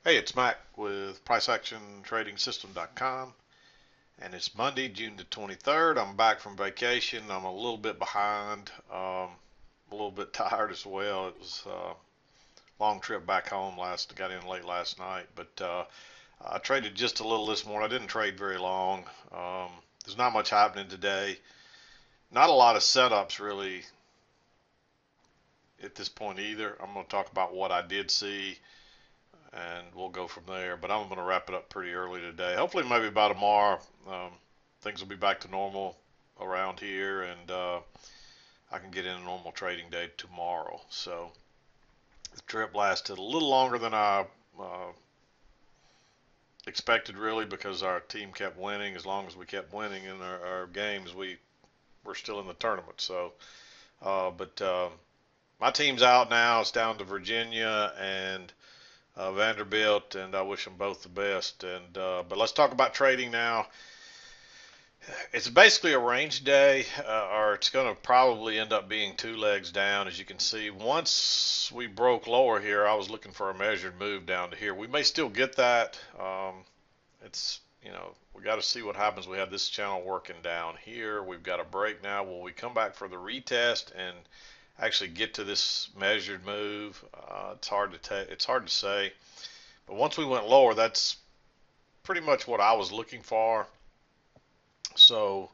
Hey, it's Mack with PriceActionTradingSystem.com, and it's Monday, June the 23rd. I'm back from vacation. I'm a little bit behind, a little bit tired as well. It was a long trip back home got in late last night, but I traded just a little this morning. I didn't trade very long. There's not much happening today. Not a lot of setups really at this point either. I'm going to talk about what I did see and we'll go from there. But I'm going to wrap it up pretty early today. Hopefully, maybe by tomorrow, things will be back to normal around here, and I can get in a normal trading day tomorrow. So the trip lasted a little longer than I expected, really, because our team kept winning. As long as we kept winning in our games, we were still in the tournament. So, but my team's out now. It's down to Virginia and Vanderbilt, and I wish them both the best. And but let's talk about trading now. It's basically a range day, or it's going to probably end up being two legs down. As you can see, once we broke lower here, I was looking for a measured move down to here. We may still get that. It's we got to see what happens. We have this channel working down here. We've got a break now. Will we come back for the retest and actually get to this measured move? It's hard to say. But once we went lower, that's pretty much what I was looking for. So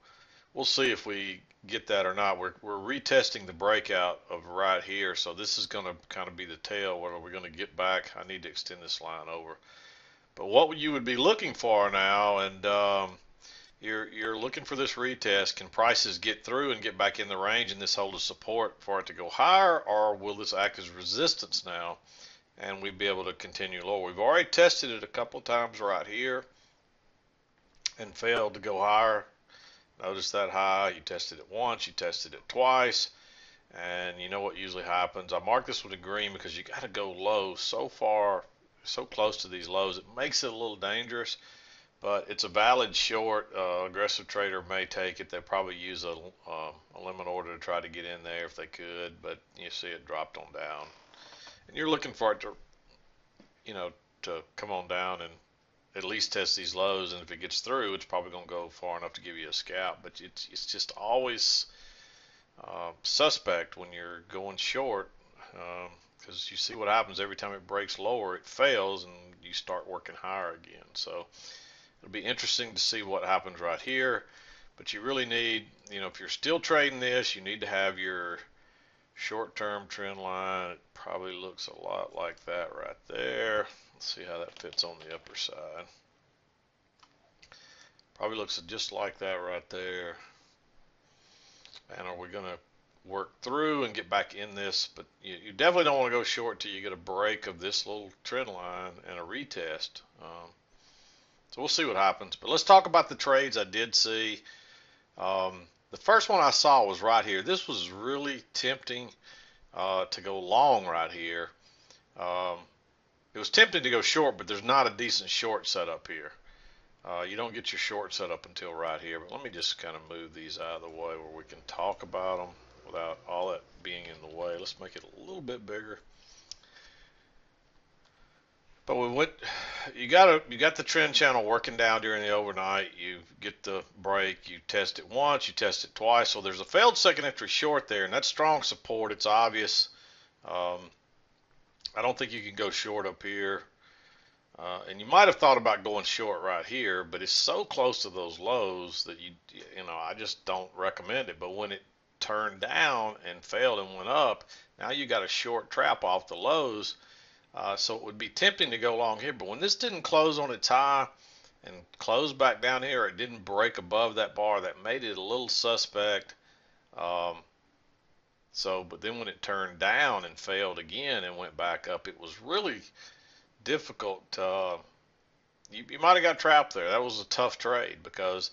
we'll see if we get that or not. We're retesting the breakout of right here. So this is going to kind of be the tail. Whether we're going to get back, I need to extend this line over. But what you would be looking for now, and you're looking for this retest. Can prices get through and get back in the range and this hold as support for it to go higher, or will this act as resistance now and we'd be able to continue lower? We've already tested it a couple of times right here and failed to go higher. Notice that high. You tested it once, you tested it twice, and you know what usually happens. I marked this with a green because you got to go low so far, so close to these lows. It makes it a little dangerous. But it's a valid short. Aggressive trader may take it. They probably use a limit order to try to get in there if they could. But you see it dropped on down, and you're looking for it to, to come on down and at least test these lows. And if it gets through, it's probably going to go far enough to give you a scalp. But it's just always suspect when you're going short, because you see what happens every time it breaks lower. It fails, and you start working higher again. So it'll be interesting to see what happens right here, but you really need, if you're still trading this, you need to have your short-term trend line. It probably looks a lot like that right there. Let's see how that fits on the upper side. Probably looks just like that right there. And are we going to work through and get back in this? But you definitely don't want to go short till you get a break of this little trend line and a retest. So we'll see what happens. But let's talk about the trades I did see. The first one I saw was right here. This was really tempting to go long right here. It was tempting to go short, but there's not a decent short set up here. You don't get your short set up until right here. But let me just kind of move these out of the way where we can talk about them without all that being in the way. Let's make it a little bit bigger. But you got the trend channel working down during the overnight. You get the break, you test it once, you test it twice. So there's a failed second entry short there, and that's strong support. It's obvious. I don't think you can go short up here. And you might have thought about going short right here, but it's so close to those lows that I just don't recommend it. But when it turned down and failed and went up, now you got a short trap off the lows. So it would be tempting to go long here, but when this didn't close on its high and close back down here, it didn't break above that bar. That made it a little suspect. But then when it turned down and failed again and went back up, it was really difficult. You might have got trapped there. That was a tough trade because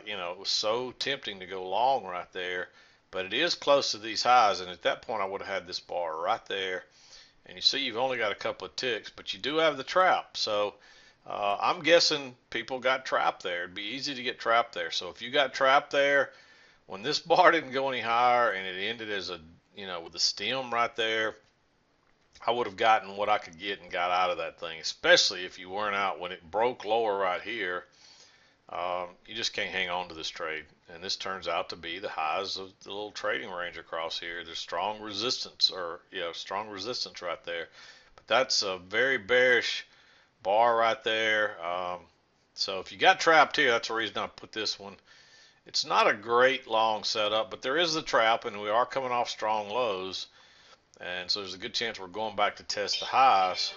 it was so tempting to go long right there. But it is close to these highs, and at that point, I would have had this bar right there. And you see you've only got a couple of ticks, but you do have the trap. So I'm guessing people got trapped there. It'd be easy to get trapped there. So if you got trapped there, when this bar didn't go any higher and it ended as with the stem right there, I would have gotten what I could get and got out of that thing, especially if you weren't out when it broke lower right here. You just can't hang on to this trade. And this turns out to be the highs of the little trading range across here. There's strong resistance, or strong resistance right there. But that's a very bearish bar right there. So if you got trapped here, that's the reason I put this one. It's not a great long setup, but there is the trap, and we are coming off strong lows. And so there's a good chance we're going back to test the highs.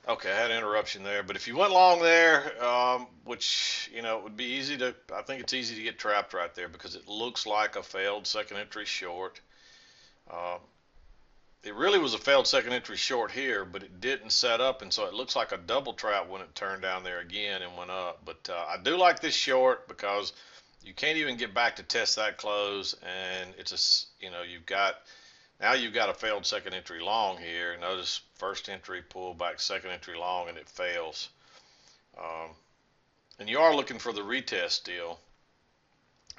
Okay, I had an interruption there, but if you went long there, which it would be easy to, I think it's easy to get trapped right there because it looks like a failed second entry short. Uh, it really was a failed second entry short here, but it didn't set up, and so it looks like a double trap when it turned down there again and went up. But I do like this short because you can't even get back to test that close, and it's you've got a failed second entry long here. Notice first entry pull back, second entry long, and it fails. Um, and you are looking for the retest still,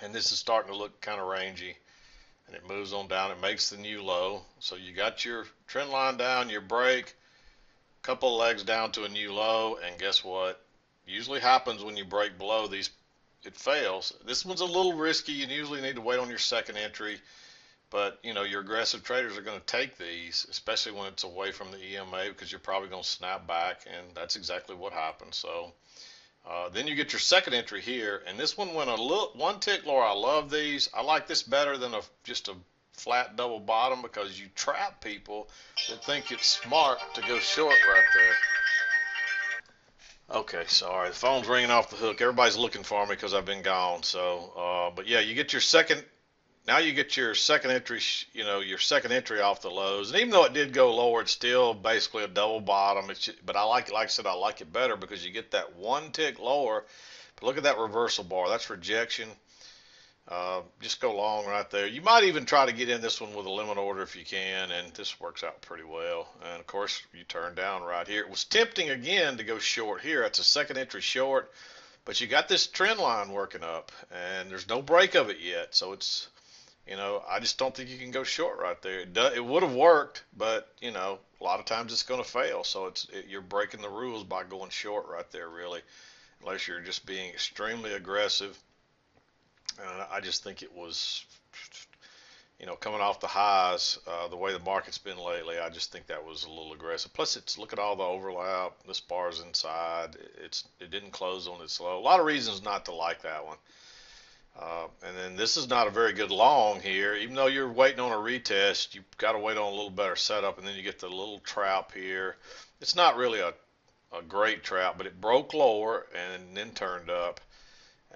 and this is starting to look kind of rangy. And it moves on down. It makes the new low. So you got your trend line down, your break, couple of legs down to a new low, and guess what? Usually happens when you break below these, it fails. This one's a little risky. You usually need to wait on your second entry, but your aggressive traders are going to take these, especially when it's away from the EMA, because you're probably going to snap back, and that's exactly what happened. So then you get your second entry here, and this one went one tick lower. I love these. I like this better than just a flat double bottom because you trap people that think it's smart to go short right there. Okay, sorry. The phone's ringing off the hook. Everybody's looking for me because I've been gone. So, but yeah, you get your second. Now you get your second entry, your second entry off the lows. And even though it did go lower, it's still basically a double bottom. But I like it, like I said, I like it better because you get that one tick lower. But look at that reversal bar. That's rejection. Just go long right there. You might even try to get in this one with a limit order if you can, and this works out pretty well. And of course, you turn down right here. It was tempting again to go short here. It's a second entry short, but you got this trend line working up, and there's no break of it yet. So it's I just don't think you can go short right there. It would have worked, but a lot of times it's going to fail. So you're breaking the rules by going short right there, really, unless you're just being extremely aggressive. And I just think it was, coming off the highs, the way the market's been lately, I just think that was a little aggressive. Plus, look at all the overlap. This bar's inside. It didn't close on its low. A lot of reasons not to like that one. And then this is not a very good long here. Even though you're waiting on a retest, you've got to wait on a little better setup, and then you get the little trap here. It's not really a great trap, but it broke lower and then turned up.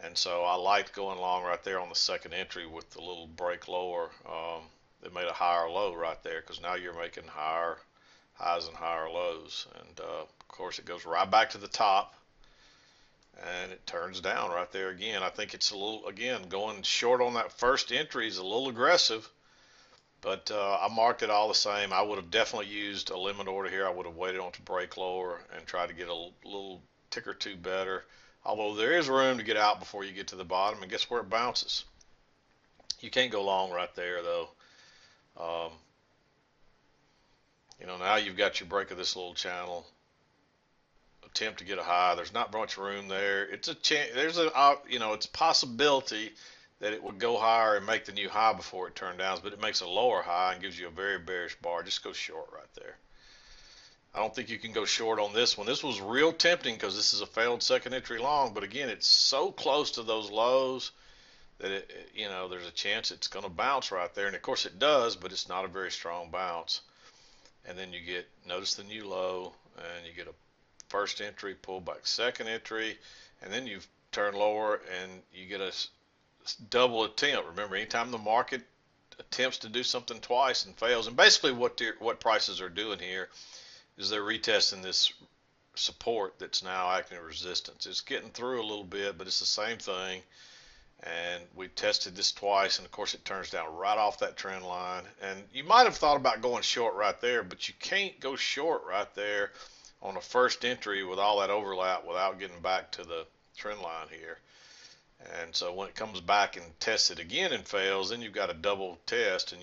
And so I liked going long right there on the second entry with the little break lower. It made a higher low right there because now you're making higher highs and higher lows. And of course, it goes right back to the top. And it turns down right there again. I think it's a little, again, going short on that first entry is a little aggressive, but I marked it all the same. I would have definitely used a limit order here. I would have waited on it to break lower and tried to get a little tick or two better. Although there is room to get out before you get to the bottom, and guess where it bounces? You can't go long right there, though. Um, now you've got your break of this little channel. Attempt to get a high. There's not much room there. It's a chance. There's it's a possibility that it would go higher and make the new high before it turned down, but it makes a lower high and gives you a very bearish bar. Just go short right there. I don't think you can go short on this one. This was real tempting because this is a failed second entry long, but again, it's so close to those lows that there's a chance it's going to bounce right there, and of course it does, but it's not a very strong bounce. And then notice the new low, and you get a first entry, pull back second entry, and then you turn lower and you get a double attempt. Remember, anytime the market attempts to do something twice and fails, and basically what prices are doing here is they're retesting this support that's now acting as resistance. It's getting through a little bit, but it's the same thing. And we tested this twice, and of course it turns down right off that trend line. And you might have thought about going short right there, but you can't go short right there on the first entry with all that overlap without getting back to the trend line here. And so when it comes back and tests it again and fails, then you've got a double test. And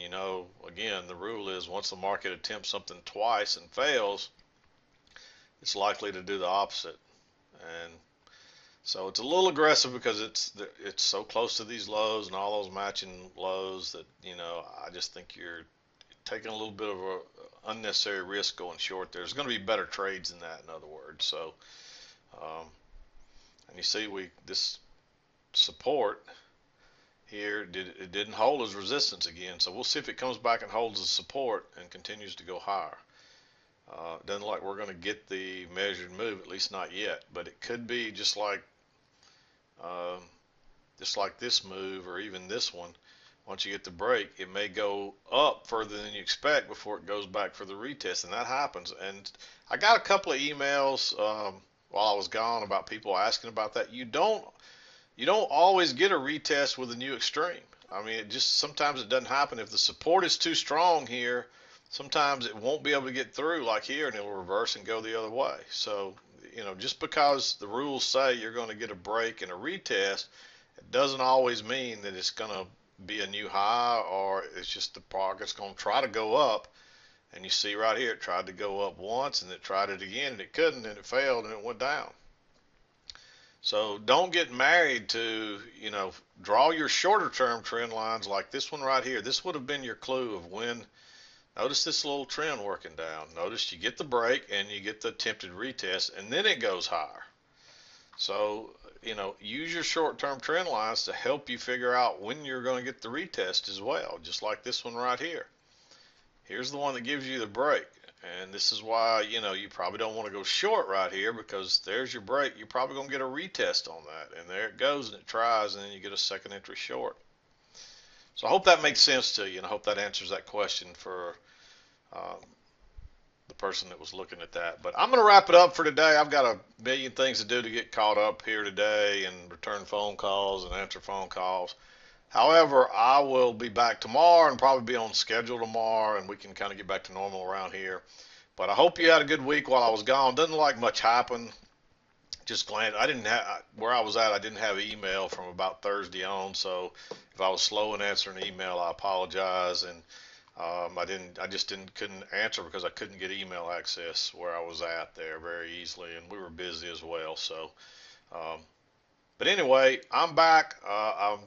again, the rule is once the market attempts something twice and fails, it's likely to do the opposite. And so it's a little aggressive because it's so close to these lows and all those matching lows that I just think you're taking a little bit of a unnecessary risk going short. There's going to be better trades than that, in other words. So, um, and you see this support here it didn't hold as resistance again. So we'll see if it comes back and holds as support and continues to go higher. Doesn't look like we're going to get the measured move, at least not yet. But it could be uh, just like this move or even this one. Once you get the break, it may go up further than you expect before it goes back for the retest, and that happens. And I got a couple of emails while I was gone about people asking about that. You don't always get a retest with a new extreme. I mean, sometimes it doesn't happen. If the support is too strong here, sometimes it won't be able to get through like here, and it'll reverse and go the other way. So, just because the rules say you're going to get a break and a retest, it doesn't always mean that it's going to be a new high, or it's just the market's going to try to go up. And you see right here, it tried to go up once, and it tried it again, and it couldn't, and it failed, and it went down. So don't get married to, draw your shorter term trend lines like this one right here. This would have been your clue of when. Notice this little trend working down. Notice you get the break and you get the attempted retest, and then it goes higher. So, use your short-term trend lines to help you figure out when you're going to get the retest as well, just like this one right here. Here's the one that gives you the break. And this is why, you probably don't want to go short right here, because there's your break. You're probably going to get a retest on that. And there it goes, and it tries, and then you get a second entry short. So I hope that makes sense to you, and I hope that answers that question for um, the person that was looking at that. But I'm going to wrap it up for today. I've got a million things to do to get caught up here today and return phone calls and answer phone calls. However, I will be back tomorrow and probably be on schedule tomorrow, and we can kind of get back to normal around here. But I hope you had a good week while I was gone. Doesn't like much happen. Just glad I didn't have where I was at. I didn't have email from about Thursday on, so if I was slow in answering email, I apologize. And I just couldn't answer because I couldn't get email access where I was at there very easily, and we were busy as well. So, um, but anyway, I'm back. I'm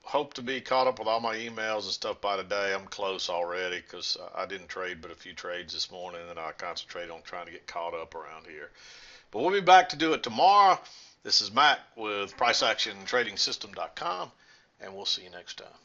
hope to be caught up with all my emails and stuff by today. I'm close already because I didn't trade but a few trades this morning, and I concentrate on trying to get caught up around here. But we'll be back to do it tomorrow. This is Mack with PriceActionTradingSystem.com, and we'll see you next time.